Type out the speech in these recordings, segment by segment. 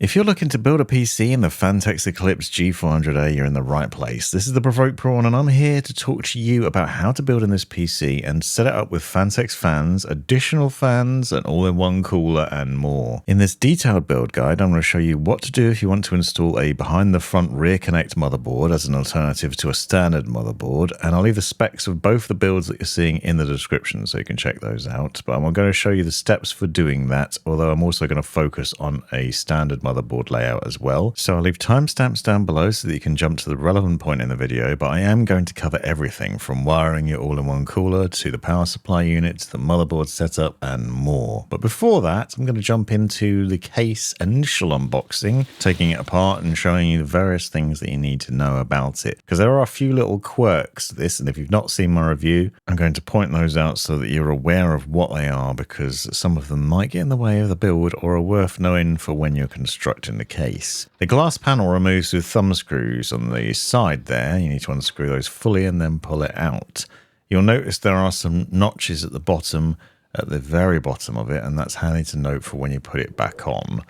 If you're looking to build a PC in the Phanteks Eclipse G400A, you're in the right place. This is the Provoked Prawn, and I'm here to talk to you about how to build in this PC and set it up with Phanteks fans, additional fans, an all-in-one cooler, and more. In this detailed build guide, I'm going to show you what to do if you want to install a behind-the-front rear connect motherboard as an alternative to a standard motherboard, and I'll leave the specs of both the builds that you're seeing in the description so you can check those out. But I'm going to show you the steps for doing that, although I'm also going to focus on a standard motherboard layout as well. So I'll leave timestamps down below so that you can jump to the relevant point in the video, but I am going to cover everything from wiring your all-in-one cooler to the power supply unit to the motherboard setup and more. But before that, I'm going to jump into the case initial unboxing, taking it apart and showing you the various things that you need to know about it, because there are a few little quirks to this, and if you've not seen my review, I'm going to point those out so that you're aware of what they are, because some of them might get in the way of the build or are worth knowing for when you're constructing the case. The glass panel removes with thumb screws on the side there. You need to unscrew those fully and then pull it out. You'll notice there are some notches at the bottom, at the very bottom of it, and that's handy to note for when you put it back on.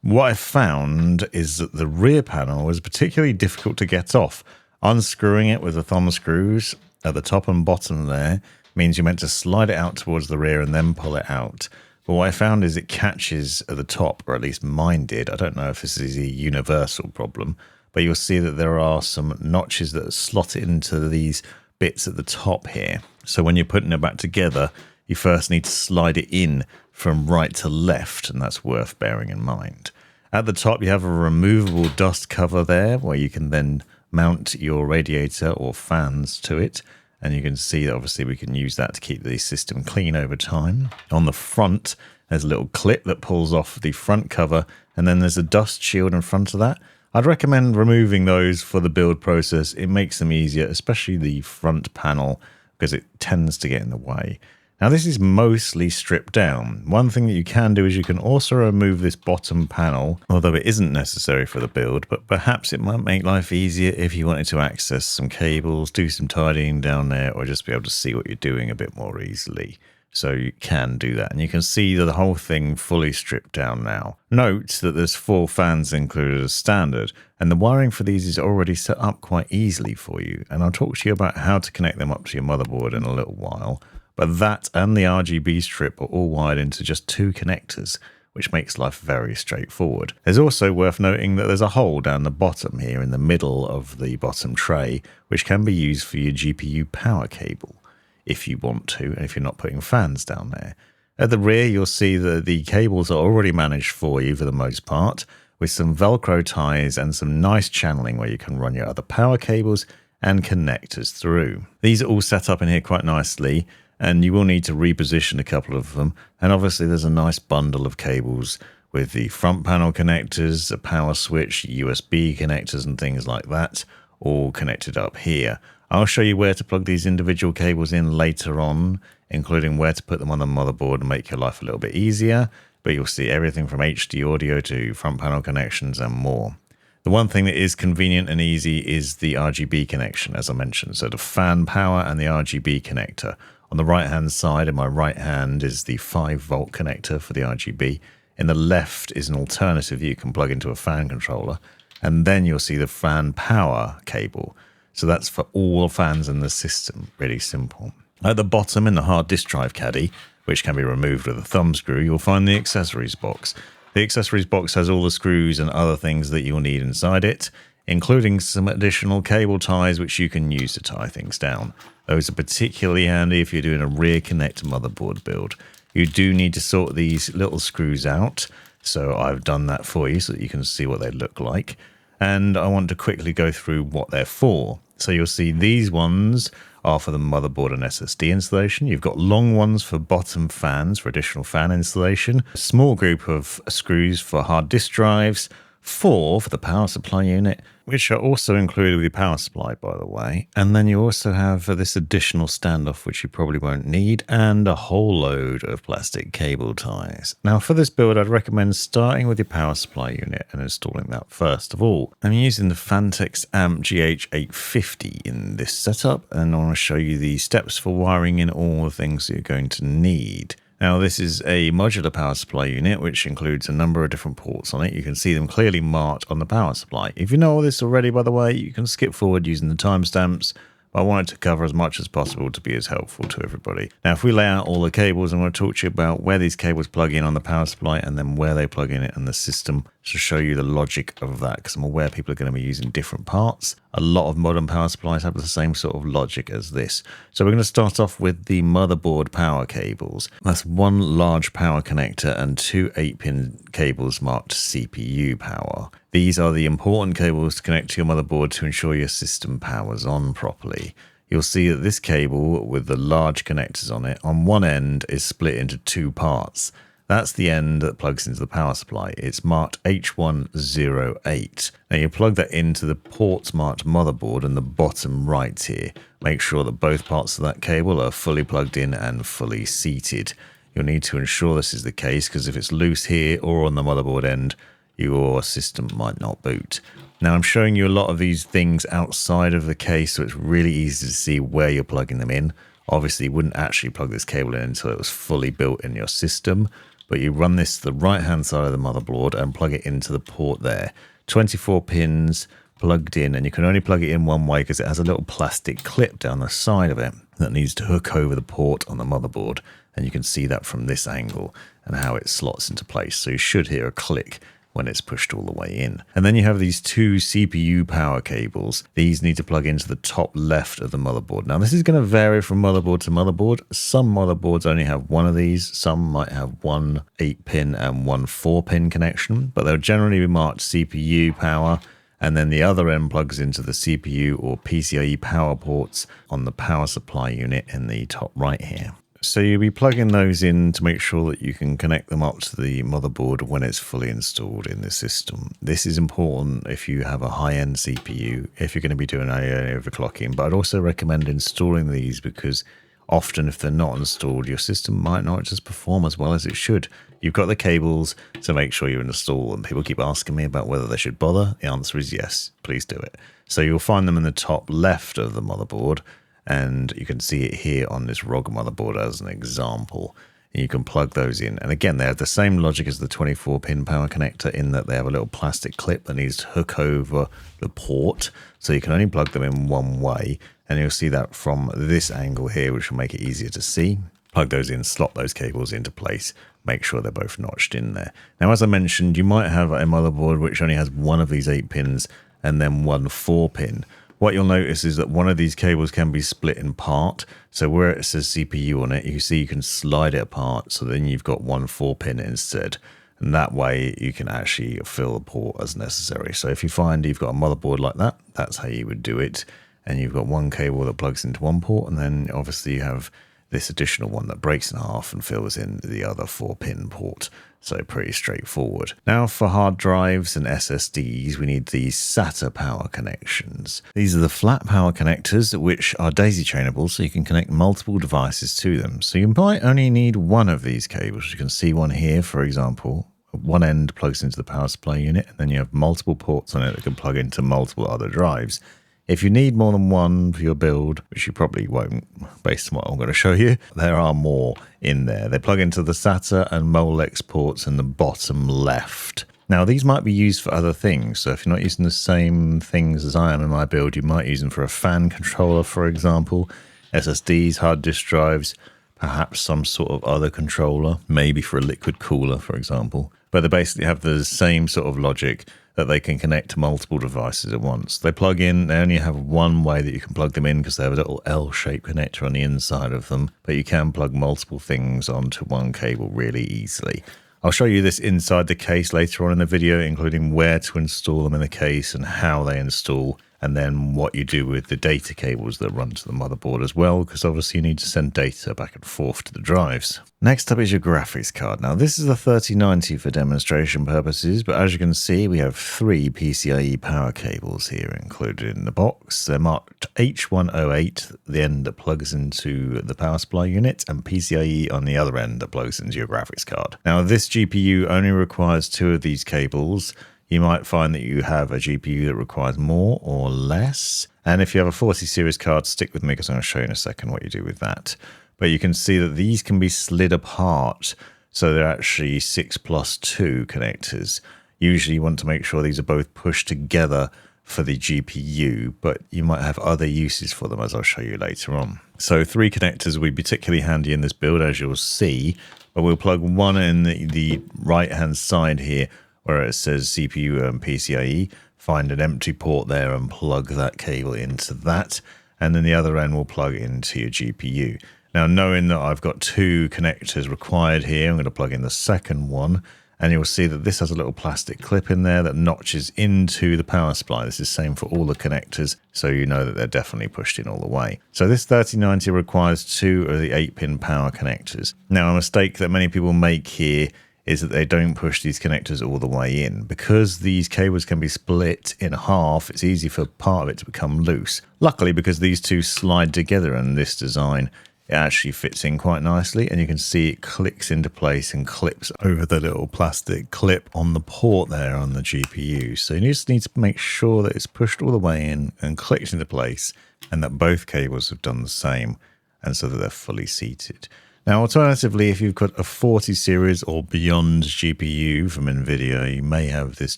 What I found is that the rear panel was particularly difficult to get off. Unscrewing it with the thumb screws at the top and bottom there means you're meant to slide it out towards the rear and then pull it out. But what I found is it catches at the top, or at least mine did. I don't know if this is a universal problem, but you'll see that there are some notches that slot into these bits at the top here. So when you're putting it back together, you first need to slide it in from right to left, and that's worth bearing in mind. At the top, you have a removable dust cover there, where you can then mount your radiator or fans to it. And you can see that obviously we can use that to keep the system clean over time. On the front, there's a little clip that pulls off the front cover, and then there's a dust shield in front of that. I'd recommend removing those for the build process. It makes them easier, especially the front panel, because it tends to get in the way. Now this is mostly stripped down. One thing that you can do is you can also remove this bottom panel, although it isn't necessary for the build, but perhaps it might make life easier if you wanted to access some cables, do some tidying down there, or just be able to see what you're doing a bit more easily. So you can do that, and you can see the whole thing fully stripped down now. Note that there's 4 fans included as standard, and the wiring for these is already set up quite easily for you, and I'll talk to you about how to connect them up to your motherboard in a little while. But that and the RGB strip are all wired into just 2 connectors, which makes life very straightforward. There's also worth noting that there's a hole down the bottom here in the middle of the bottom tray, which can be used for your GPU power cable, if you want to, and if you're not putting fans down there. At the rear, you'll see that the cables are already managed for you for the most part, with some Velcro ties and some nice channeling where you can run your other power cables and connectors through. These are all set up in here quite nicely, and you will need to reposition a couple of them. And obviously there's a nice bundle of cables with the front panel connectors, a power switch, USB connectors and things like that, all connected up here. I'll show you where to plug these individual cables in later on, including where to put them on the motherboard and make your life a little bit easier, but you'll see everything from HD audio to front panel connections and more. The one thing that is convenient and easy is the RGB connection, as I mentioned, so the fan power and the RGB connector. On the right-hand side, in my right hand, is the 5-volt connector for the RGB. In the left is an alternative you can plug into a fan controller. And then you'll see the fan power cable. So that's for all fans in the system. Really simple. At the bottom, in the hard disk drive caddy, which can be removed with a thumb screw, you'll find the accessories box. The accessories box has all the screws and other things that you'll need inside it, including some additional cable ties which you can use to tie things down. Those are particularly handy if you're doing a rear connect motherboard build. You do need to sort these little screws out, so I've done that for you so that you can see what they look like. And I want to quickly go through what they're for. So you'll see these ones are for the motherboard and SSD installation. You've got long ones for bottom fans for additional fan installation. A small group of screws for hard disk drives. 4 for the power supply unit, which are also included with the power supply, by the way. And then you also have this additional standoff, which you probably won't need, and a whole load of plastic cable ties. Now, for this build, I'd recommend starting with your power supply unit and installing that first of all. I'm using the Phanteks GH850 in this setup, and I want to show you the steps for wiring in all the things that you're going to need. Now this is a modular power supply unit which includes a number of different ports on it. You can see them clearly marked on the power supply. If you know all this already, by the way, you can skip forward using the timestamps. But I wanted to cover as much as possible to be as helpful to everybody. Now, if we lay out all the cables, I'm going to talk to you about where these cables plug in on the power supply and then where they plug in it in the system to show you the logic of that, because I'm aware people are going to be using different parts. A lot of modern power supplies have the same sort of logic as this. So we're going to start off with the motherboard power cables. That's one large power connector and two 8-pin cables marked CPU power. These are the important cables to connect to your motherboard to ensure your system powers on properly. You'll see that this cable with the large connectors on it, on one end is split into two parts. That's the end that plugs into the power supply. It's marked H108. Now you plug that into the ports marked motherboard in the bottom right here. Make sure that both parts of that cable are fully plugged in and fully seated. You'll need to ensure this is the case because if it's loose here or on the motherboard end, your system might not boot. Now I'm showing you a lot of these things outside of the case, so it's really easy to see where you're plugging them in. Obviously you wouldn't actually plug this cable in until it was fully built in your system, but you run this to the right hand side of the motherboard and plug it into the port there. 24 pins plugged in, and you can only plug it in one way because it has a little plastic clip down the side of it that needs to hook over the port on the motherboard, and you can see that from this angle and how it slots into place. So you should hear a click when it's pushed all the way in. And then you have these two CPU power cables. These need to plug into the top left of the motherboard. Now this is going to vary from motherboard to motherboard. Some motherboards only have one of these. Some might have one 8-pin and one 4-pin connection, but they'll generally be marked CPU power. And then the other end plugs into the CPU or PCIe power ports on the power supply unit in the top right here. So you'll be plugging those in to make sure that you can connect them up to the motherboard when it's fully installed in the system. This is important if you have a high-end CPU, if you're going to be doing AIO overclocking, but I'd also recommend installing these because often if they're not installed, your system might not just perform as well as it should. You've got the cables, so make sure you install them. People keep asking me about whether they should bother. The answer is yes, please do it. So you'll find them in the top left of the motherboard, and you can see it here on this ROG motherboard as an example. And you can plug those in. And again, they have the same logic as the 24-pin power connector in that they have a little plastic clip that needs to hook over the port. So you can only plug them in one way. And you'll see that from this angle here, which will make it easier to see. Plug those in, slot those cables into place. Make sure they're both notched in there. Now, as I mentioned, you might have a motherboard which only has one of these 8 pins and then one 4-pin. What you'll notice is that one of these cables can be split in part. So where it says CPU on it, you see you can slide it apart. So then you've got one 4-pin instead. And that way you can actually fill the port as necessary. So if you find you've got a motherboard like that, that's how you would do it. And you've got one cable that plugs into one port. And then obviously you have this additional one that breaks in half and fills in the other 4-pin port. So pretty straightforward. Now for hard drives and SSDs, we need these SATA power connections. These are the flat power connectors which are daisy chainable, so you can connect multiple devices to them. So you might only need one of these cables. You can see one here, for example. One end plugs into the power supply unit, and then you have multiple ports on it that can plug into multiple other drives. If you need more than one for your build, which you probably won't based on what I'm going to show you, there are more in there. They plug into the SATA and Molex ports in the bottom left. Now, these might be used for other things. So if you're not using the same things as I am in my build, you might use them for a fan controller, for example, SSDs, hard disk drives, perhaps some sort of other controller, maybe for a liquid cooler, for example. But they basically have the same sort of logic that they can connect to multiple devices at once. They plug in, they only have one way that you can plug them in because they have a little L-shaped connector on the inside of them, but you can plug multiple things onto one cable really easily. I'll show you this inside the case later on in the video, including where to install them in the case and how they install, and then what you do with the data cables that run to the motherboard as well, because obviously you need to send data back and forth to the drives. Next up is your graphics card. Now this is a 3090 for demonstration purposes, but as you can see we have 3 PCIe power cables here included in the box. They're marked H108, the end that plugs into the power supply unit, and PCIe on the other end that plugs into your graphics card. Now this GPU only requires 2 of these cables. You might find that you have a GPU that requires more or less. And if you have a 40 series card, stick with me because I'm going to show you in a second what you do with that. but you can see that these can be slid apart. So they're actually 6+2 connectors. Usually you want to make sure these are both pushed together for the GPU, but you might have other uses for them, as I'll show you later on. So 3 connectors will be particularly handy in this build, as you'll see, but we'll plug one in the right hand side here where it says CPU and PCIe. Find an empty port there and plug that cable into that, and then the other end will plug into your GPU. Now, knowing that I've got 2 connectors required here, I'm going to plug in the second one, and you'll see that this has a little plastic clip in there that notches into the power supply. This is the same for all the connectors, so you know that they're definitely pushed in all the way. So this 3090 requires 2 of the 8-pin power connectors. Now, a mistake that many people make here is that they don't push these connectors all the way in. Because these cables can be split in half, it's easy for part of it to become loose. Luckily, because these two slide together in this design, it actually fits in quite nicely, and you can see it clicks into place and clips over the little plastic clip on the port there on the GPU. So you just need to make sure that it's pushed all the way in and clicked into place, and that both cables have done the same, and so that they're fully seated. Now, alternatively, if you've got a 40 series or beyond GPU from NVIDIA, you may have this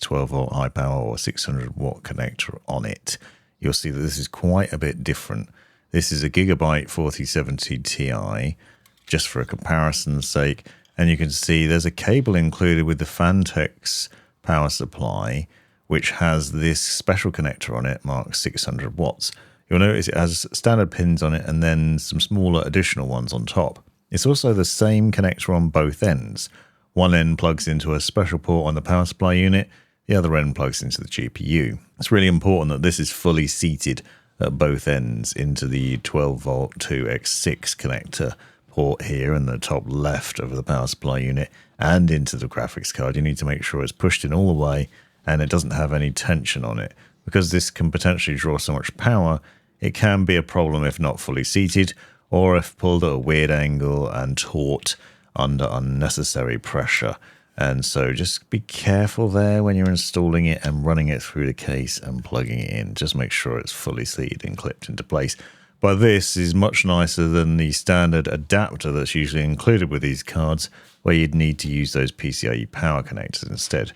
12-volt high power or 600-watt connector on it. You'll see that this is quite a bit different. This is a Gigabyte 4070 Ti, just for a comparison's sake. And you can see there's a cable included with the Phanteks power supply, which has this special connector on it marked 600 watts. You'll notice it has standard pins on it and then some smaller additional ones on top. It's also the same connector on both ends. One end plugs into a special port on the power supply unit, the other end plugs into the GPU. It's really important that this is fully seated at both ends into the 12-volt 2x6 connector port here in the top left of the power supply unit and into the graphics card. You need to make sure it's pushed in all the way and it doesn't have any tension on it. Because this can potentially draw so much power, it can be a problem if not fully seated, or if pulled at a weird angle and taut under unnecessary pressure. And so just be careful there when you're installing it and running it through the case and plugging it in. Just make sure it's fully seated and clipped into place. But this is much nicer than the standard adapter that's usually included with these cards, where you'd need to use those PCIe power connectors instead.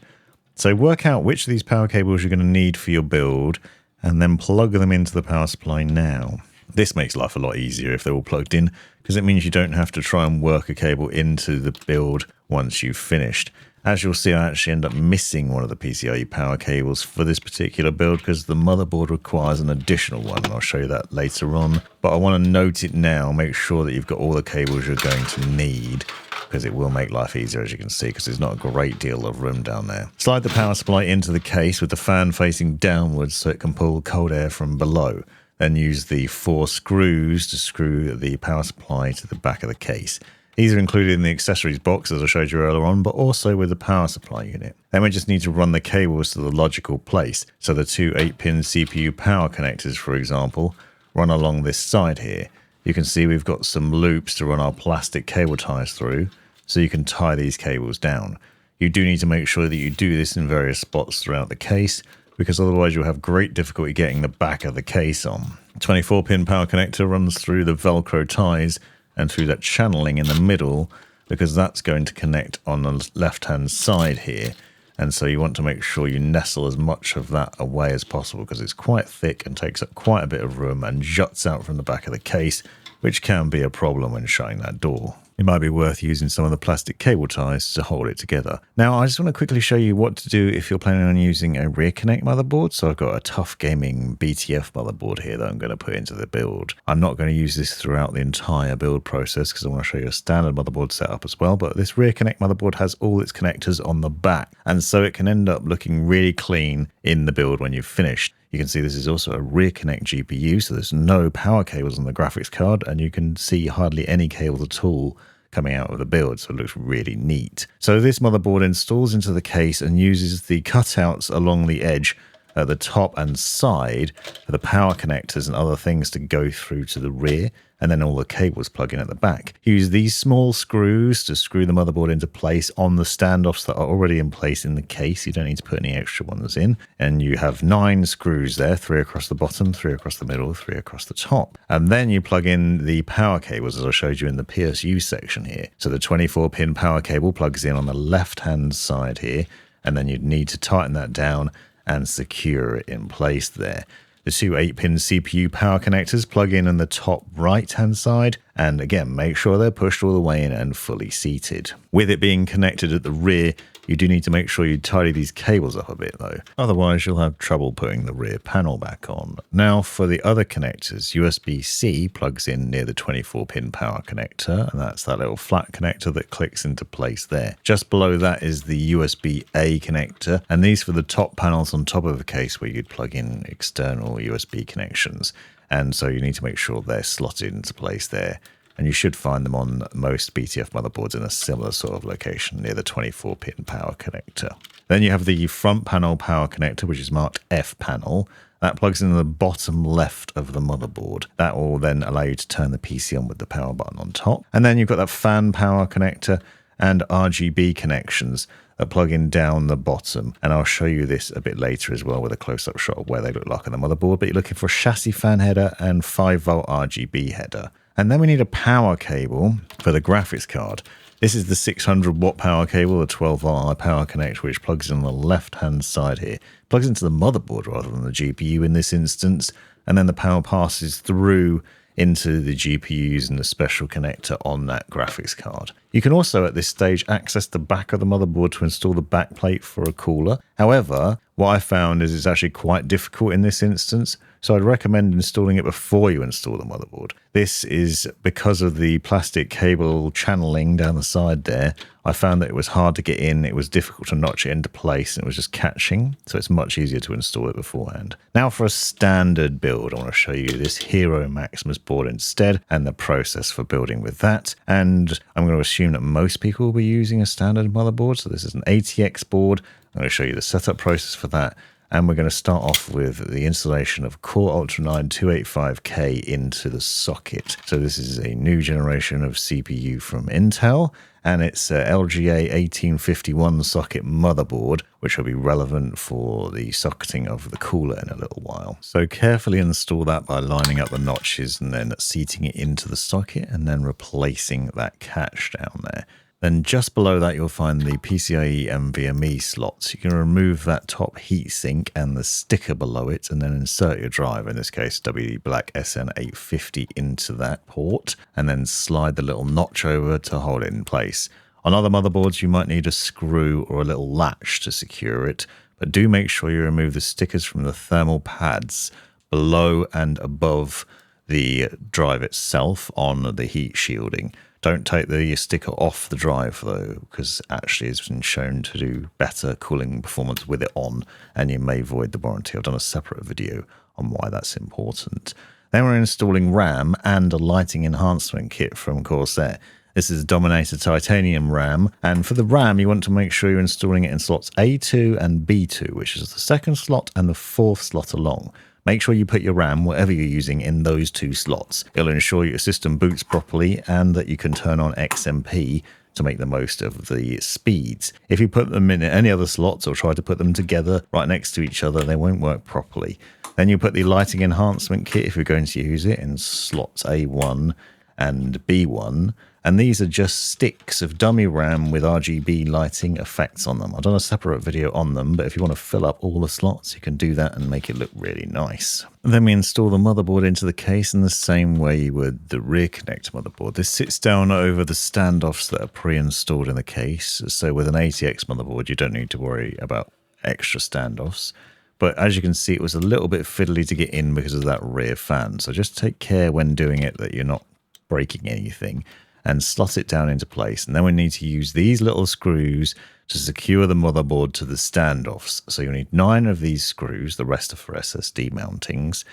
So work out which of these power cables you're going to need for your build and then plug them into the power supply now. This makes life a lot easier if they're all plugged in, because it means you don't have to try and work a cable into the build once you've finished. As you'll see, I actually end up missing one of the PCIe power cables for this particular build because the motherboard requires an additional one. I'll show you that later on, but I want to note it now. Make sure that you've got all the cables you're going to need, because it will make life easier, as you can see, because there's not a great deal of room down there. Slide the power supply into the case with the fan facing downwards so it can pull cold air from below. Then use the 4 screws to screw the power supply to the back of the case. These are included in the accessories box, as I showed you earlier on, but also with the power supply unit. Then we just need to run the cables to the logical place. So the 2 8-pin CPU power connectors, for example, run along this side here. You can see we've got some loops to run our plastic cable ties through, so you can tie these cables down. You do need to make sure that you do this in various spots throughout the case, because otherwise you'll have great difficulty getting the back of the case on. 24-pin power connector runs through the Velcro ties and through that channeling in the middle, because that's going to connect on the left-hand side here. And so you want to make sure you nestle as much of that away as possible, because it's quite thick and takes up quite a bit of room and juts out from the back of the case, which can be a problem when shutting that door. It might be worth using some of the plastic cable ties to hold it together. Now, I just want to quickly show you what to do if you're planning on using a rear connect motherboard. So I've got a Tough Gaming BTF motherboard here that I'm going to put into the build. I'm not going to use this throughout the entire build process because I want to show you a standard motherboard setup as well. But this rear connect motherboard has all its connectors on the back, and so it can end up looking really clean in the build when you've finished. You can see this is also a rear connect GPU, so there's no power cables on the graphics card, and you can see hardly any cables at all coming out of the build, so it looks really neat. So this motherboard installs into the case and uses the cutouts along the edge at the top and side for the power connectors and other things to go through to the rear, and then all the cables plug in at the back. Use these small screws to screw the motherboard into place on the standoffs that are already in place in the case. You don't need to put any extra ones in. And you have 9 screws there, 3 across the bottom, 3 across the middle, 3 across the top. And then you plug in the power cables as I showed you in the PSU section here. So the 24-pin power cable plugs in on the left-hand side here, and then you'd need to tighten that down and secure it in place there. The 2 8-pin CPU power connectors plug in on the top right-hand side, and again, make sure they're pushed all the way in and fully seated. With it being connected at the rear, you do need to make sure you tidy these cables up a bit though, otherwise you'll have trouble putting the rear panel back on. Now for the other connectors, USB-C plugs in near the 24-pin power connector, and that's that little flat connector that clicks into place there. Just below that is the USB-A connector, and these for the top panels on top of the case where you'd plug in external USB connections, and so you need to make sure they're slotted into place there. And you should find them on most BTF motherboards in a similar sort of location near the 24-pin power connector. Then you have the front panel power connector, which is marked F panel. That plugs into the bottom left of the motherboard. That will then allow you to turn the PC on with the power button on top. And then you've got that fan power connector and RGB connections that plug in down the bottom. And I'll show you this a bit later as well with a close-up shot of where they look like on the motherboard. But you're looking for a chassis fan header and 5-volt RGB header. And then we need a power cable for the graphics card. This is the 600 watt power cable, the 12-volt power connector, which plugs in on the left-hand side here. Plugs into the motherboard rather than the GPU in this instance, and then the power passes through into the GPU using the special connector on that graphics card. You can also at this stage access the back of the motherboard to install the back plate for a cooler. However, what I found is it's actually quite difficult in this instance, so I'd recommend installing it before you install the motherboard. This is because of the plastic cable channeling down the side there. I found that it was hard to get in, it was difficult to notch it into place, and it was just catching, so it's much easier to install it beforehand. Now for a standard build, I want to show you this Hero Maximus board instead, and the process for building with that. And I'm going to assume that most people will be using a standard motherboard, so this is an ATX board. I'm going to show you the setup process for that. And we're going to start off with the installation of Core Ultra 9 285K into the socket. So this is a new generation of CPU from Intel, and it's a LGA 1851 socket motherboard, which will be relevant for the socketing of the cooler in a little while. So carefully install that by lining up the notches and then seating it into the socket and then replacing that catch down there. Then just below that, you'll find the PCIe NVMe slots. You can remove that top heatsink and the sticker below it and then insert your drive, in this case WD Black SN850, into that port and then slide the little notch over to hold it in place. On other motherboards, you might need a screw or a little latch to secure it, but do make sure you remove the stickers from the thermal pads below and above the drive itself on the heat shielding. Don't take the sticker off the drive though, because actually it's been shown to do better cooling performance with it on, and you may void the warranty. I've done a separate video on why that's important. Then we're installing RAM and a lighting enhancement kit from Corsair. This is Dominator Titanium RAM, and for the RAM you want to make sure you're installing it in slots A2 and B2, which is the second slot and the fourth slot along. Make sure you put your RAM, whatever you're using, in those 2 slots. It'll ensure your system boots properly and that you can turn on XMP to make the most of the speeds. If you put them in any other slots or try to put them together right next to each other, they won't work properly. Then you put the lighting enhancement kit, if you're going to use it, in slots A1 and B1. And these are just sticks of dummy RAM with RGB lighting effects on them. I've done a separate video on them, but if you want to fill up all the slots, you can do that and make it look really nice. And then we install the motherboard into the case in the same way you would the rear connector motherboard. This sits down over the standoffs that are pre-installed in the case. So with an ATX motherboard, you don't need to worry about extra standoffs. But as you can see, it was a little bit fiddly to get in because of that rear fan. So just take care when doing it that you're not breaking anything, and slot it down into place. And then we need to use these little screws to secure the motherboard to the standoffs. So you'll need 9 of these screws, the rest are for SSD mountings.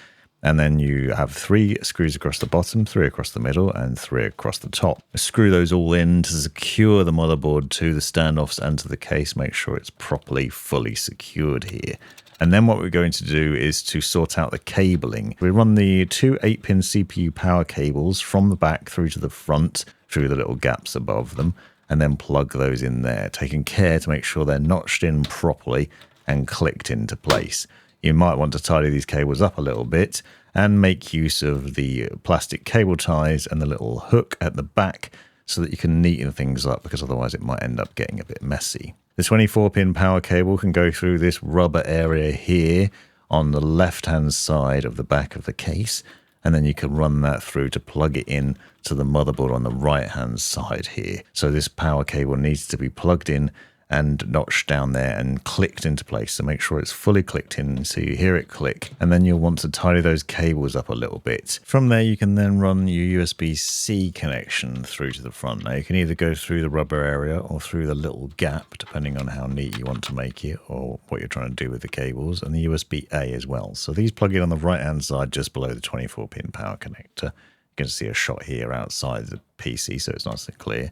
And then you have 3 screws across the bottom, 3 across the middle, and 3 across the top. Screw those all in to secure the motherboard to the standoffs and to the case. Make sure it's properly, fully secured here. And then what we're going to do is to sort out the cabling. We run the 2 8-pin CPU power cables from the back through to the front, through the little gaps above them, and then plug those in there, taking care to make sure they're notched in properly and clicked into place. You might want to tidy these cables up a little bit and make use of the plastic cable ties and the little hook at the back so that you can neaten things up, because otherwise it might end up getting a bit messy. The 24-pin power cable can go through this rubber area here on the left-hand side of the back of the case, and then you can run that through to plug it in to the motherboard on the right-hand side here. So this power cable needs to be plugged in and notched down there and clicked into place. So make sure it's fully clicked in so you hear it click, and then you'll want to tidy those cables up a little bit. From there you can then run your USB-C connection through to the front. Now you can either go through the rubber area or through the little gap, depending on how neat you want to make it or what you're trying to do with the cables, and the USB-A as well. So these plug in on the right hand side just below the 24-pin power connector. You can see a shot here outside the PC, so it's nice and clear.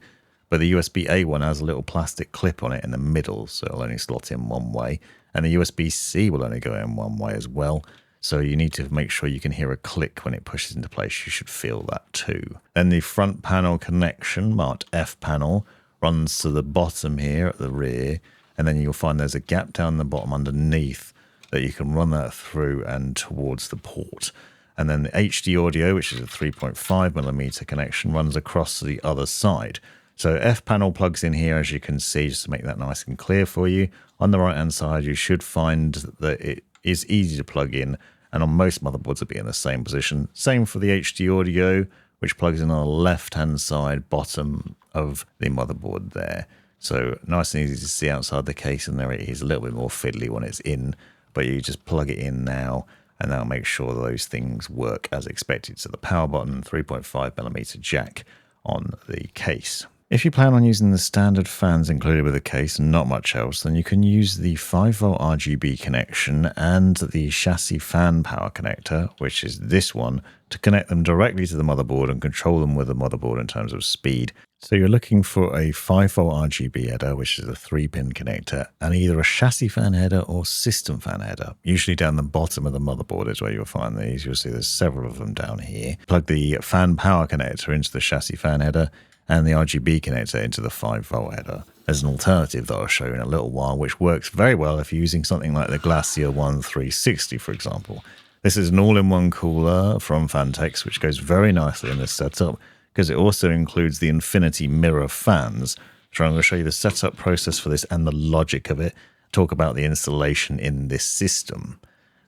But the USB-A one has a little plastic clip on it in the middle, so it'll only slot in one way. And the USB-C will only go in one way as well. So you need to make sure you can hear a click when it pushes into place. You should feel that too. Then the front panel connection, marked F panel, runs to the bottom here at the rear. And then you'll find there's a gap down the bottom underneath that you can run that through and towards the port. And then the HD audio, which is a 3.5mm connection, runs across to the other side. So F panel plugs in here, as you can see, just to make that nice and clear for you. On the right hand side, you should find that it is easy to plug in, and on most motherboards it'll be in the same position. Same for the HD audio, which plugs in on the left hand side bottom of the motherboard there. So nice and easy to see outside the case, and there it is. A little bit more fiddly when it's in, but you just plug it in now, and that'll make sure those things work as expected. So the power button, 3.5mm jack on the case. If you plan on using the standard fans included with the case and not much else, then you can use the 5V RGB connection and the chassis fan power connector, which is this one, to connect them directly to the motherboard and control them with the motherboard in terms of speed. So you're looking for a 5V RGB header, which is a 3-pin connector, and either a chassis fan header or system fan header. Usually down the bottom of the motherboard is where you'll find these. You'll see there's several of them down here. Plug the fan power connector into the chassis fan header and the RGB connector into the 5V header. There's an alternative that I'll show you in a little while, which works very well if you're using something like the Glacier One 360, for example. This is an all-in-one cooler from Phanteks, which goes very nicely in this setup, because it also includes the infinity mirror fans. So I'm going to show you the setup process for this and the logic of it, talk about the installation in this system.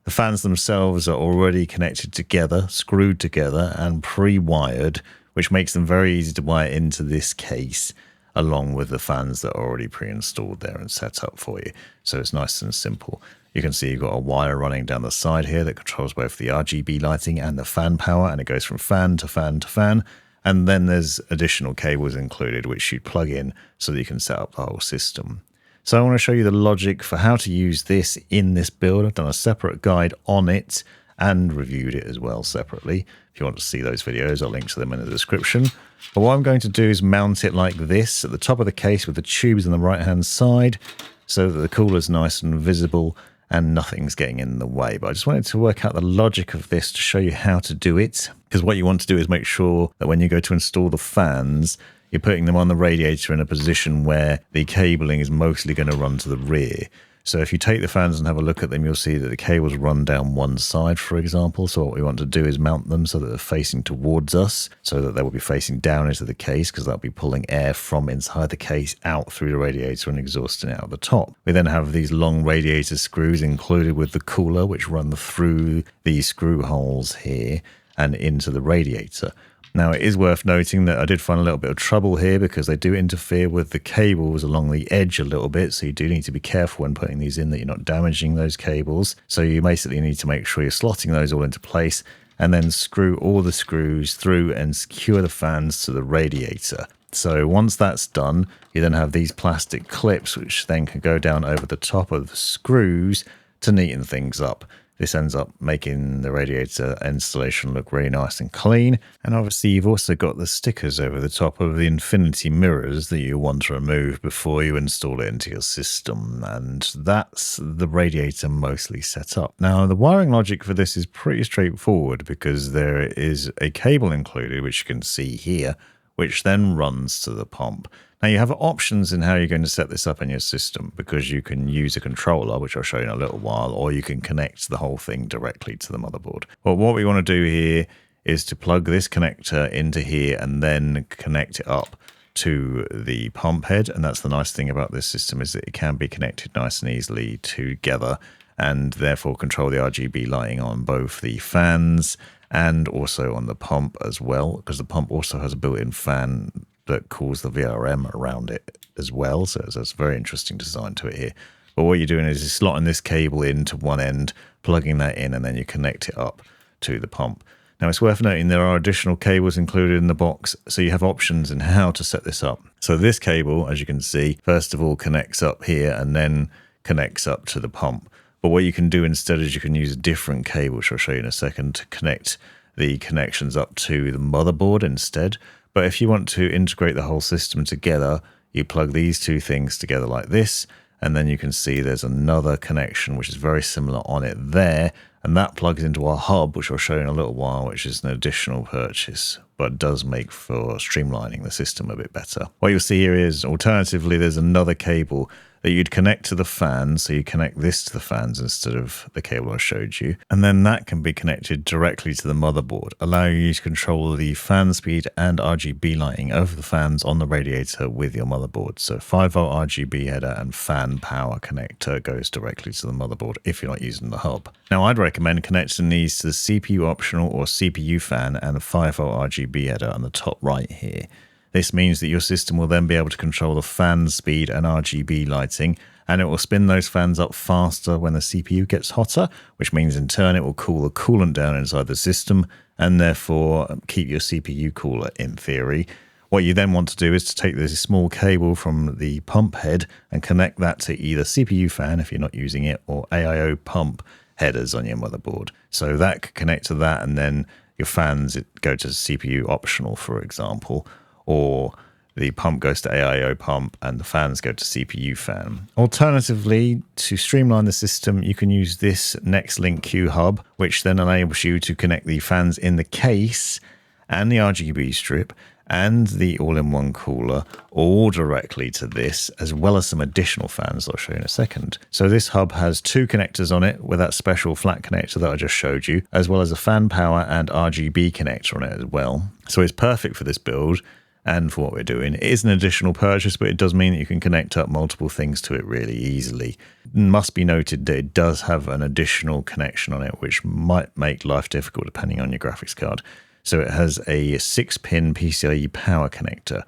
The fans themselves are already connected together, screwed together, and pre-wired, which makes them very easy to wire into this case, along with the fans that are already pre-installed there and set up for you. So it's nice and simple. You can see you've got a wire running down the side here that controls both the RGB lighting and the fan power, and it goes from fan to fan to fan. And then there's additional cables included, which you plug in so that you can set up the whole system. So I want to show you the logic for how to use this in this build. I've done a separate guide on it and reviewed it as well separately. If you want to see those videos, I'll link to them in the description. But what I'm going to do is mount it like this at the top of the case with the tubes on the right hand side so that the cooler's nice and visible and nothing's getting in the way. But I just wanted to work out the logic of this to show you how to do it, because what you want to do is make sure that when you go to install the fans, you're putting them on the radiator in a position where the cabling is mostly going to run to the rear. So if you take the fans and have a look at them, you'll see that the cables run down one side, for example. So what we want to do is mount them so that they're facing towards us, so that they will be facing down into the case, because that'll be pulling air from inside the case out through the radiator and exhausting it out the top. We then have these long radiator screws included with the cooler, which run through these screw holes here and into the radiator. Now, it is worth noting that I did find a little bit of trouble here because they do interfere with the cables along the edge a little bit, so you do need to be careful when putting these in that you're not damaging those cables. So you basically need to make sure you're slotting those all into place and then screw all the screws through and secure the fans to the radiator. So once that's done, you then have these plastic clips which then can go down over the top of the screws to neaten things up. This ends up making the radiator installation look really nice and clean. And obviously you've also got the stickers over the top of the infinity mirrors that you want to remove before you install it into your system. And that's the radiator mostly set up. Now the wiring logic for this is pretty straightforward because there is a cable included, which you can see here, which then runs to the pump. Now you have options in how you're going to set this up in your system, because you can use a controller, which I'll show you in a little while, or you can connect the whole thing directly to the motherboard. But what we want to do here is to plug this connector into here and then connect it up to the pump head. And that's the nice thing about this system, is that it can be connected nice and easily together, and therefore control the RGB lighting on both the fans and also on the pump as well, because the pump also has a built-in fan that cools the VRM around it as well. So it's a very interesting design to it here. But what you're doing is you're slotting this cable into one end, plugging that in, and then you connect it up to the pump. Now it's worth noting there are additional cables included in the box, so you have options in how to set this up. So this cable, as you can see, first of all connects up here and then connects up to the pump. But what you can do instead is you can use a different cable, which I'll show you in a second, to connect the connections up to the motherboard instead. But if you want to integrate the whole system together, you plug these two things together like this, and then you can see there's another connection which is very similar on it there, and that plugs into our hub, which I'll show you in a little while, which is an additional purchase, but does make for streamlining the system a bit better. What you'll see here is, alternatively, there's another cable that you'd connect to the fans, so you connect this to the fans instead of the cable I showed you, and then that can be connected directly to the motherboard, allowing you to control the fan speed and RGB lighting of the fans on the radiator with your motherboard. So 5V RGB header and fan power connector goes directly to the motherboard if you're not using the hub. Now I'd recommend connecting these to the CPU optional or CPU fan and a 5V RGB header on the top right here. This means that your system will then be able to control the fan speed and RGB lighting, and it will spin those fans up faster when the CPU gets hotter, which means in turn it will cool the coolant down inside the system and therefore keep your CPU cooler in theory. What you then want to do is to take this small cable from the pump head and connect that to either CPU fan if you're not using it, or AIO pump headers on your motherboard. So that could connect to that, and then your fans go to CPU optional, for example, or the pump goes to AIO pump and the fans go to CPU fan. Alternatively, to streamline the system, you can use this Nexlinq Hub, which then enables you to connect the fans in the case and the RGB strip and the all-in-one cooler all directly to this, as well as some additional fans I'll show you in a second. So this hub has two connectors on it with that special flat connector that I just showed you, as well as a fan power and RGB connector on it as well. So it's perfect for this build and for what we're doing. It is an additional purchase, but it does mean that you can connect up multiple things to it really easily. It must be noted that it does have an additional connection on it, which might make life difficult depending on your graphics card. So it has a 6-pin PCIe power connector.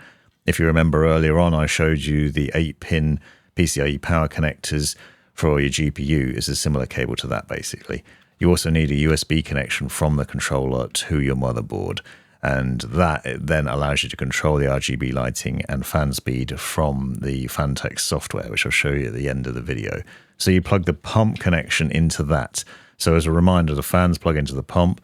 If you remember earlier on, I showed you the 8-pin PCIe power connectors for your GPU. It's a similar cable to that, basically. You also need a USB connection from the controller to your motherboard, and that then allows you to control the RGB lighting and fan speed from the Phanteks software, which I'll show you at the end of the video. So you plug the pump connection into that. So as a reminder, the fans plug into the pump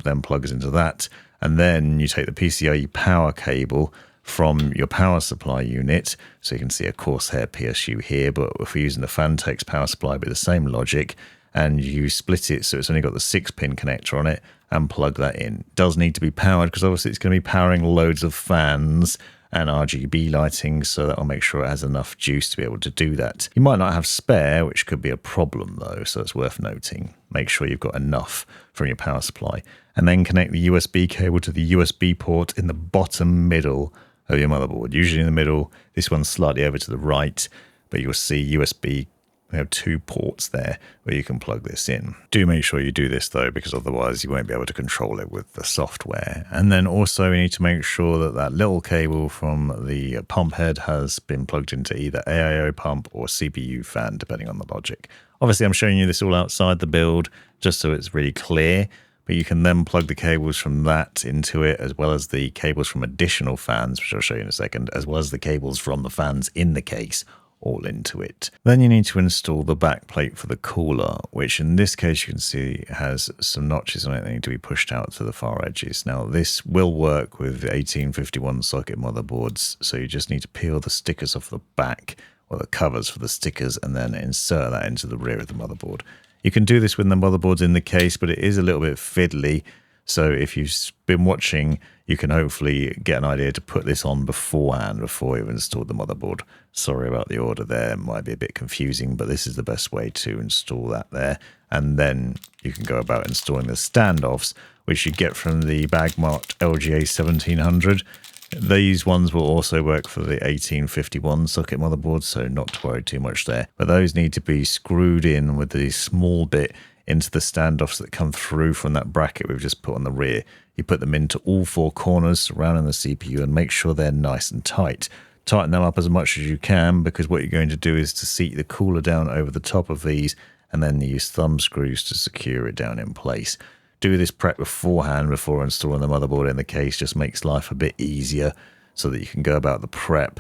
then plugs into that, and then you take the PCIe power cable from your power supply unit. So you can see a Corsair PSU here, but if we're using the Phanteks power supply with the same logic, and you split it so it's only got the 6-pin connector on it, and plug that in. It does need to be powered because obviously it's going to be powering loads of fans and RGB lighting, so that will make sure it has enough juice to be able to do that. You might not have spare, which could be a problem though, so it's worth noting. Make sure you've got enough from your power supply, and then connect the USB cable to the USB port in the bottom middle of your motherboard, usually in the middle. This one's slightly over to the right, but you'll see USB. We have 2 ports there where you can plug this in. Do make sure you do this though, because otherwise you won't be able to control it with the software. And then also we need to make sure that that little cable from the pump head has been plugged into either AIO pump or CPU fan, depending on the logic. Obviously I'm showing you this all outside the build just so it's really clear, but you can then plug the cables from that into it, as well as the cables from additional fans, which I'll show you in a second, as well as the cables from the fans in the case, all into it. Then you need to install the back plate for the cooler, which in this case you can see has some notches on it that need to be pushed out to the far edges. Now this will work with 1851 socket motherboards, so you just need to peel the stickers off the back, or the covers for the stickers, and then insert that into the rear of the motherboard. You can do this when the motherboard's in the case, but it is a little bit fiddly. So if you've been watching, you can hopefully get an idea to put this on beforehand before you've installed the motherboard. Sorry about the order there, it might be a bit confusing, but this is the best way to install that there. And then you can go about installing the standoffs, which you get from the bag marked LGA 1700. These ones will also work for the 1851 socket motherboard, so not to worry too much there. But those need to be screwed in with the small bit into the standoffs that come through from that bracket we've just put on the rear. You put them into all four corners surrounding the CPU and make sure they're nice and tight. Tighten them up as much as you can, because what you're going to do is to seat the cooler down over the top of these and then use thumb screws to secure it down in place. Do this prep beforehand before installing the motherboard in the case, just makes life a bit easier so that you can go about the prep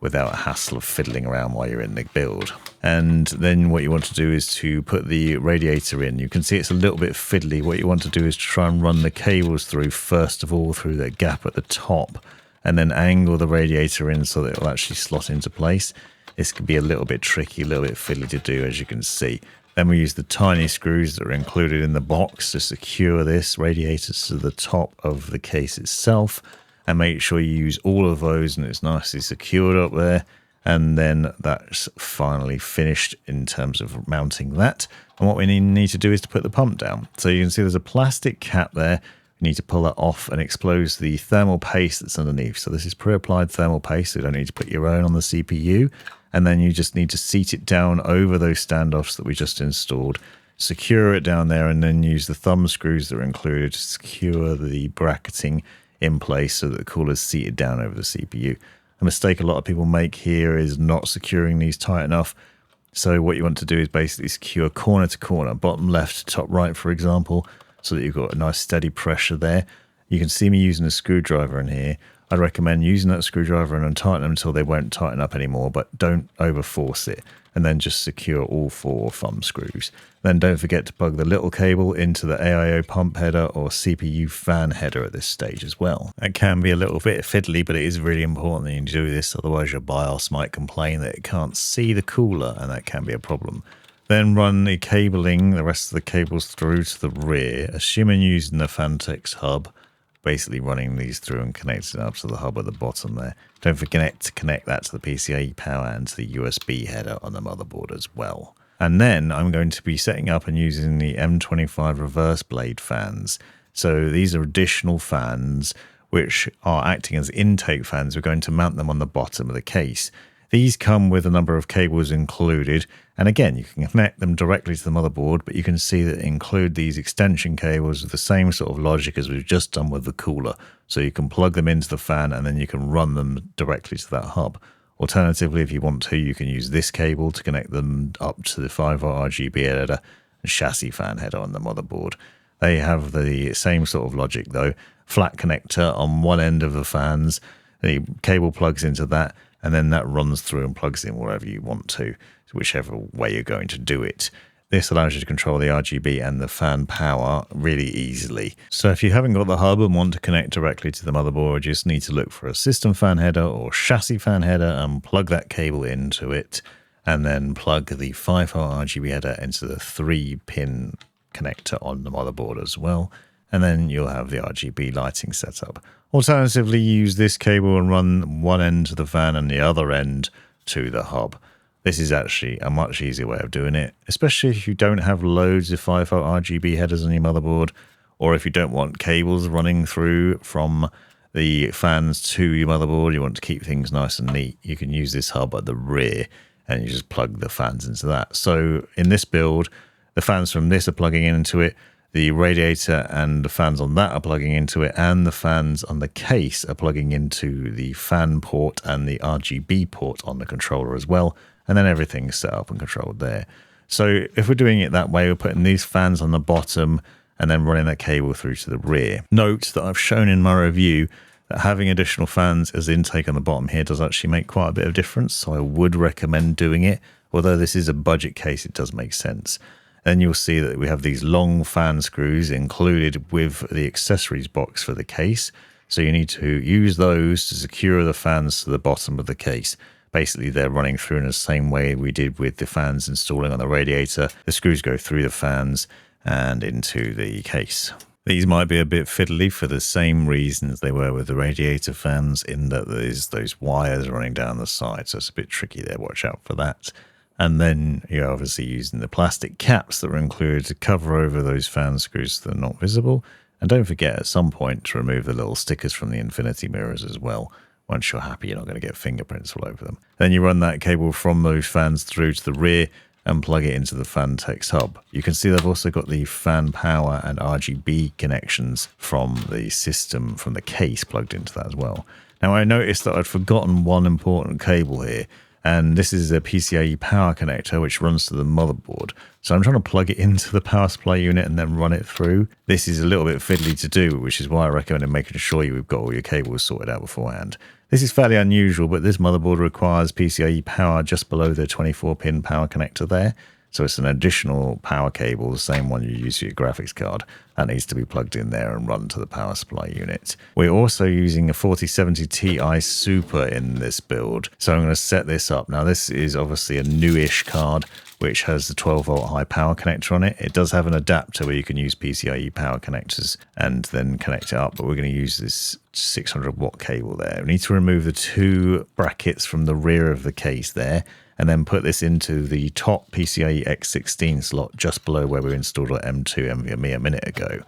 without a hassle of fiddling around while you're in the build. And then what you want to do is to put the radiator in. You can see it's a little bit fiddly. What you want to do is to try and run the cables through, first of all, through the gap at the top, and then angle the radiator in so that it will actually slot into place. This can be a little bit tricky, a little bit fiddly to do, as you can see. Then we use the tiny screws that are included in the box to secure this radiator to the top of the case itself, and make sure you use all of those and it's nicely secured up there. And then that's finally finished in terms of mounting that. And what we need to do is to put the pump down. So you can see there's a plastic cap there. You need to pull that off and expose the thermal paste that's underneath. So this is pre-applied thermal paste, so you don't need to put your own on the CPU. And then you just need to seat it down over those standoffs that we just installed, secure it down there, and then use the thumb screws that are included to secure the bracketing in place so that the cooler is seated down over the CPU. A mistake a lot of people make here is not securing these tight enough. So what you want to do is basically secure corner to corner, bottom left, top right, for example, so that you've got a nice steady pressure there. You can see me using a screwdriver in here. I'd recommend using that screwdriver and untighten them until they won't tighten up anymore, but don't overforce it. And then just secure all four thumb screws. Then don't forget to plug the little cable into the AIO pump header or CPU fan header at this stage as well. It can be a little bit fiddly, but it is really important that you do this, otherwise your BIOS might complain that it can't see the cooler, and that can be a problem. Then run the cabling, the rest of the cables through to the rear, assuming you're using the Phanteks hub, basically running these through and connecting up to the hub at the bottom there. Don't forget to connect that to the PCIe power and to the USB header on the motherboard as well. And then I'm going to be setting up and using the M25 reverse blade fans. So these are additional fans which are acting as intake fans. We're going to mount them on the bottom of the case. These come with a number of cables included, and again you can connect them directly to the motherboard, but you can see that they include these extension cables with the same sort of logic as we've just done with the cooler. So you can plug them into the fan and then you can run them directly to that hub. Alternatively, if you want to, you can use this cable to connect them up to the 5V RGB header and chassis fan header on the motherboard. They have the same sort of logic though. Flat connector on one end of the fans, the cable plugs into that, and then that runs through and plugs in wherever you want to, whichever way you're going to do it. This allows you to control the RGB and the fan power really easily. So if you haven't got the hub and want to connect directly to the motherboard, you just need to look for a system fan header or chassis fan header and plug that cable into it, and then plug the 5V RGB header into the 3-pin connector on the motherboard as well, and then you'll have the RGB lighting set up. Alternatively, use this cable and run one end to the fan and the other end to the hub. This is actually a much easier way of doing it, especially if you don't have loads of 5V RGB headers on your motherboard, or if you don't want cables running through from the fans to your motherboard, you want to keep things nice and neat. You can use this hub at the rear and you just plug the fans into that. So in this build, the fans from this are plugging into it, the radiator and the fans on that are plugging into it, and the fans on the case are plugging into the fan port and the RGB port on the controller as well, and then everything's set up and controlled there. So if we're doing it that way, we're putting these fans on the bottom and then running that cable through to the rear. Note that I've shown in my review that having additional fans as intake on the bottom here does actually make quite a bit of difference. So I would recommend doing it. Although this is a budget case, it does make sense. Then you'll see that we have these long fan screws included with the accessories box for the case. So you need to use those to secure the fans to the bottom of the case. Basically, they're running through in the same way we did with the fans installing on the radiator. The screws go through the fans and into the case. These might be a bit fiddly for the same reasons they were with the radiator fans, in that there's those wires running down the side, so it's a bit tricky there. Watch out for that. And then you're obviously using the plastic caps that were included to cover over those fan screws so they're not visible. And don't forget at some point to remove the little stickers from the infinity mirrors as well. Once you're happy you're not going to get fingerprints all over them. Then you run that cable from those fans through to the rear and plug it into the Phanteks hub. You can see they've also got the fan power and RGB connections from the system, from the case, plugged into that as well. Now I noticed that I'd forgotten one important cable here, and this is a PCIe power connector which runs to the motherboard. So I'm trying to plug it into the power supply unit and then run it through. This is a little bit fiddly to do, which is why I recommend making sure you've got all your cables sorted out beforehand. This is fairly unusual, but this motherboard requires PCIe power just below the 24-pin power connector there. So it's an additional power cable, the same one you use for your graphics card, that needs to be plugged in there and run to the power supply unit. We're also using a 4070 Ti Super in this build, so I'm going to set this up. Now this is obviously a newish card which has the 12-volt high power connector on it. It does have an adapter where you can use PCIe power connectors and then connect it up, but we're going to use this 600-watt cable there. We need to remove the two brackets from the rear of the case there, and then put this into the top PCIe X16 slot just below where we installed our M2 NVMe a minute ago.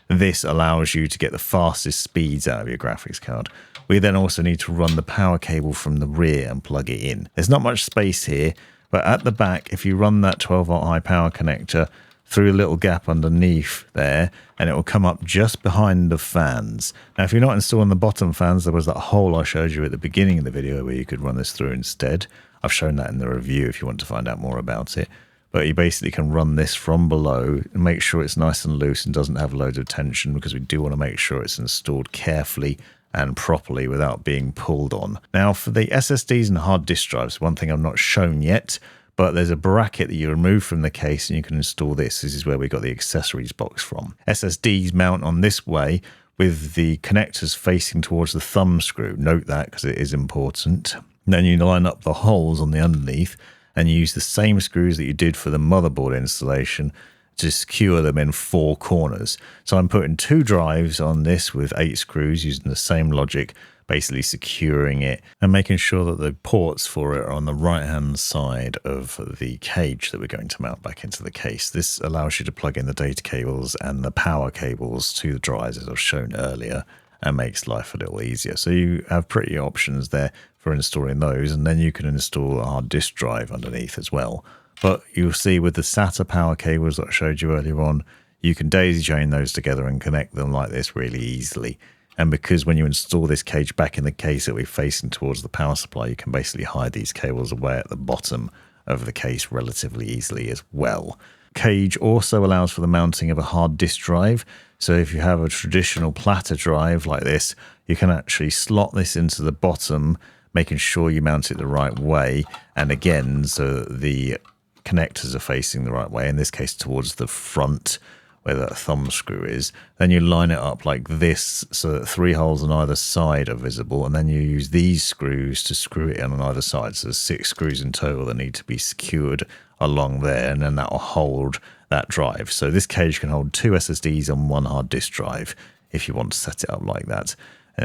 This allows you to get the fastest speeds out of your graphics card. We then also need to run the power cable from the rear and plug it in. There's not much space here, but at the back, if you run that 12-volt high power connector through a little gap underneath there, and it will come up just behind the fans. Now, if you're not installing the bottom fans, there was that hole I showed you at the beginning of the video where you could run this through instead. I've shown that in the review if you want to find out more about it. But you basically can run this from below and make sure it's nice and loose and doesn't have loads of tension, because we do want to make sure it's installed carefully and properly without being pulled on. Now, for the SSDs and hard disk drives, one thing I've not shown yet, but there's a bracket that you remove from the case and you can install this. This is where we got the accessories box from. SSDs mount on this way with the connectors facing towards the thumb screw. Note that because it is important. Then you line up the holes on the underneath and you use the same screws that you did for the motherboard installation to secure them in 4 corners. So I'm putting 2 drives on this with 8 screws using the same logic, basically securing it and making sure that the ports for it are on the right hand side of the cage that we're going to mount back into the case. This allows you to plug in the data cables and the power cables to the drives as I've shown earlier, and makes life a little easier. So you have pretty options there for installing those, and then you can install a hard disk drive underneath as well. But you'll see with the SATA power cables that I showed you earlier on, you can daisy chain those together and connect them like this really easily. And because when you install this cage back in the case, it'll be facing towards the power supply, you can basically hide these cables away at the bottom of the case relatively easily as well. Cage also allows for the mounting of a hard disk drive. So if you have a traditional platter drive like this, you can actually slot this into the bottom, making sure you mount it the right way. And again, so the connectors are facing the right way, in this case towards the front where that thumb screw is. Then you line it up like this so that 3 holes on either side are visible, and then you use these screws to screw it in on either side. So there's 6 screws in total that need to be secured along there, and then that will hold that drive. So this cage can hold 2 SSDs on 1 hard disk drive if you want to set it up like that.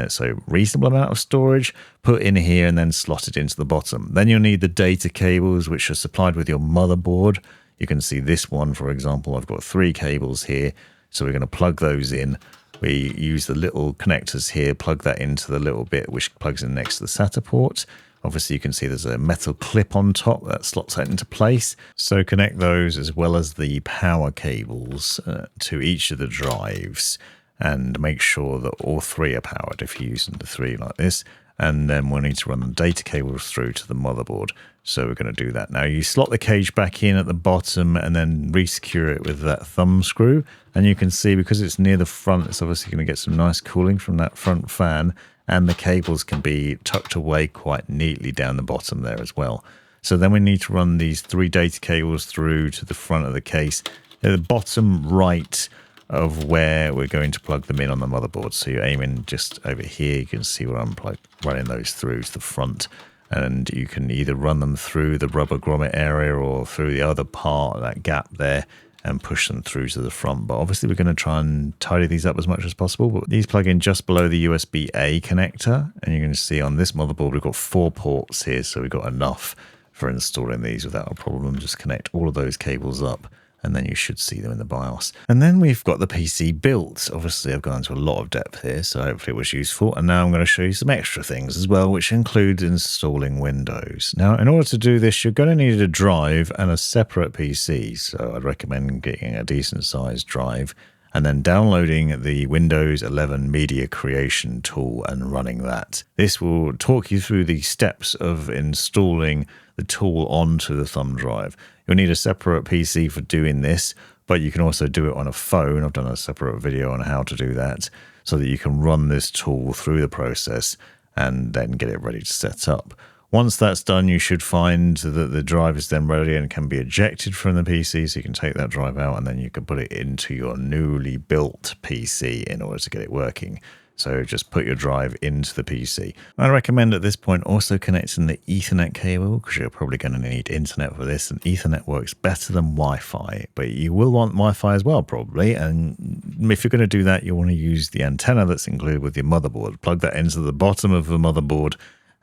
So reasonable amount of storage, put in here and then slot it into the bottom. Then you'll need the data cables, which are supplied with your motherboard. You can see this one, for example, I've got 3 cables here. So we're going to plug those in. We use the little connectors here, plug that into the little bit which plugs in next to the SATA port. Obviously, you can see there's a metal clip on top that slots that into place. So connect those as well as the power cables to each of the drives, and make sure that all 3 are powered if you're using the 3 like this. And then we'll need to run the data cables through to the motherboard. So we're going to do that. Now you slot the cage back in at the bottom and then re-secure it with that thumb screw. And you can see because it's near the front, it's obviously going to get some nice cooling from that front fan. and the cables can be tucked away quite neatly down the bottom there as well. So then we need to run these 3 data cables through to the front of the case at the bottom right of where we're going to plug them in on the motherboard. So you're aiming just over here. You can see where I'm running those through to the front, and you can either run them through the rubber grommet area or through the other part of that gap there and push them through to the front. But obviously we're going to try and tidy these up as much as possible. But these plug in just below the USB-A connector, and you can see on this motherboard we've got 4 ports here, so we've got enough for installing these without a problem. Just connect all of those cables up, and then you should see them in the BIOS. And then we've got the PC built. Obviously, I've gone into a lot of depth here, so hopefully it was useful. And now I'm going to show you some extra things as well, which include installing Windows. Now, in order to do this, you're going to need a drive and a separate PC. So I'd recommend getting a decent sized drive and then downloading the Windows 11 Media Creation tool and running that. This will talk you through the steps of installing the tool onto the thumb drive. You'll need a separate PC for doing this, but you can also do it on a phone. I've done a separate video on how to do that so that you can run this tool through the process and then get it ready to set up. Once that's done, you should find that the drive is then ready and can be ejected from the PC, so you can take that drive out and then you can put it into your newly built PC in order to get it working. So just put your drive into the PC. I recommend at this point also connecting the Ethernet cable, because you're probably going to need internet for this, and Ethernet works better than Wi-Fi, but you will want Wi-Fi as well probably. And if you're going to do that, you want to use the antenna that's included with your motherboard. Plug that into the bottom of the motherboard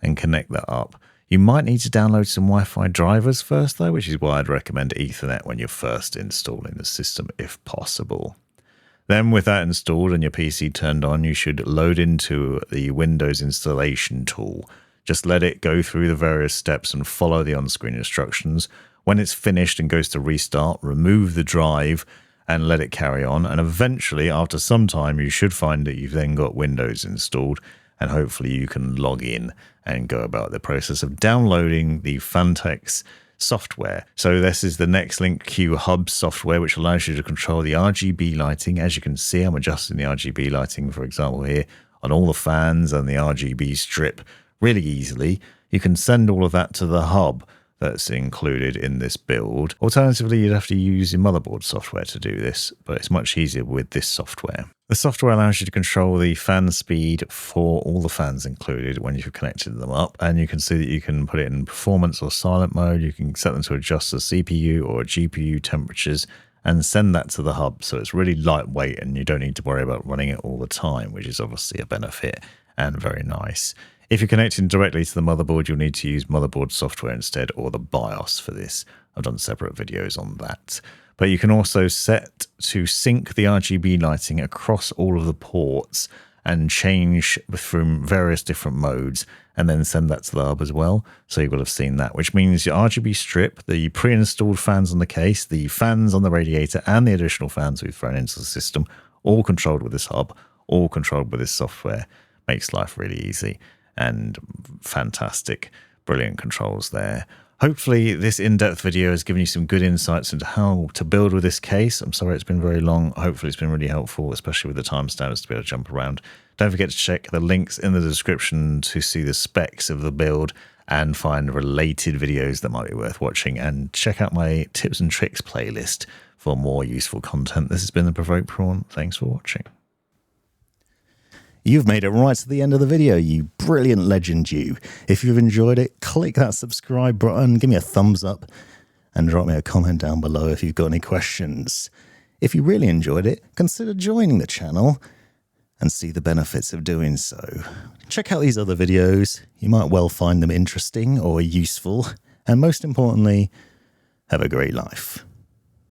and connect that up. You might need to download some Wi-Fi drivers first though, which is why I'd recommend Ethernet when you're first installing the system if possible. Then with that installed and your PC turned on, you should load into the Windows installation tool. Just let it go through the various steps and follow the on-screen instructions. When it's finished and goes to restart, remove the drive and let it carry on. And eventually, after some time, you should find that you've then got Windows installed, and hopefully you can log in and go about the process of downloading the Phanteks software. So this is the Nexlinq Hub software, which allows you to control the RGB lighting. As you can see, I'm adjusting the RGB lighting, for example, here on all the fans and the RGB strip really easily. You can send all of that to the hub that's included in this build. Alternatively, you'd have to use your motherboard software to do this, but it's much easier with this software. The software allows you to control the fan speed for all the fans included when you've connected them up, and you can see that you can put it in performance or silent mode. You can set them to adjust the CPU or GPU temperatures and send that to the hub. So it's really lightweight and you don't need to worry about running it all the time, which is obviously a benefit and very nice. If you're connecting directly to the motherboard, you'll need to use motherboard software instead, or the BIOS for this. I've done separate videos on that. But you can also set to sync the RGB lighting across all of the ports and change from various different modes and then send that to the hub as well. So you will have seen that, which means your RGB strip, the pre-installed fans on the case, the fans on the radiator, and the additional fans we've thrown into the system, all controlled with this hub, all controlled with this software. Makes life really easy and fantastic. Brilliant controls there. Hopefully this in-depth video has given you some good insights into how to build with this case. I'm sorry it's been very long. Hopefully it's been really helpful, especially with the timestamps to be able to jump around. Don't forget to check the links in the description to see the specs of the build and find related videos that might be worth watching. And check out my tips and tricks playlist for more useful content. This has been the Provoked Prawn. Thanks for watching. You've made it right to the end of the video, you brilliant legend you. If you've enjoyed it, click that subscribe button, give me a thumbs up, and drop me a comment down below if you've got any questions. If you really enjoyed it, consider joining the channel and see the benefits of doing so. Check out these other videos, you might well find them interesting or useful, and most importantly, have a great life.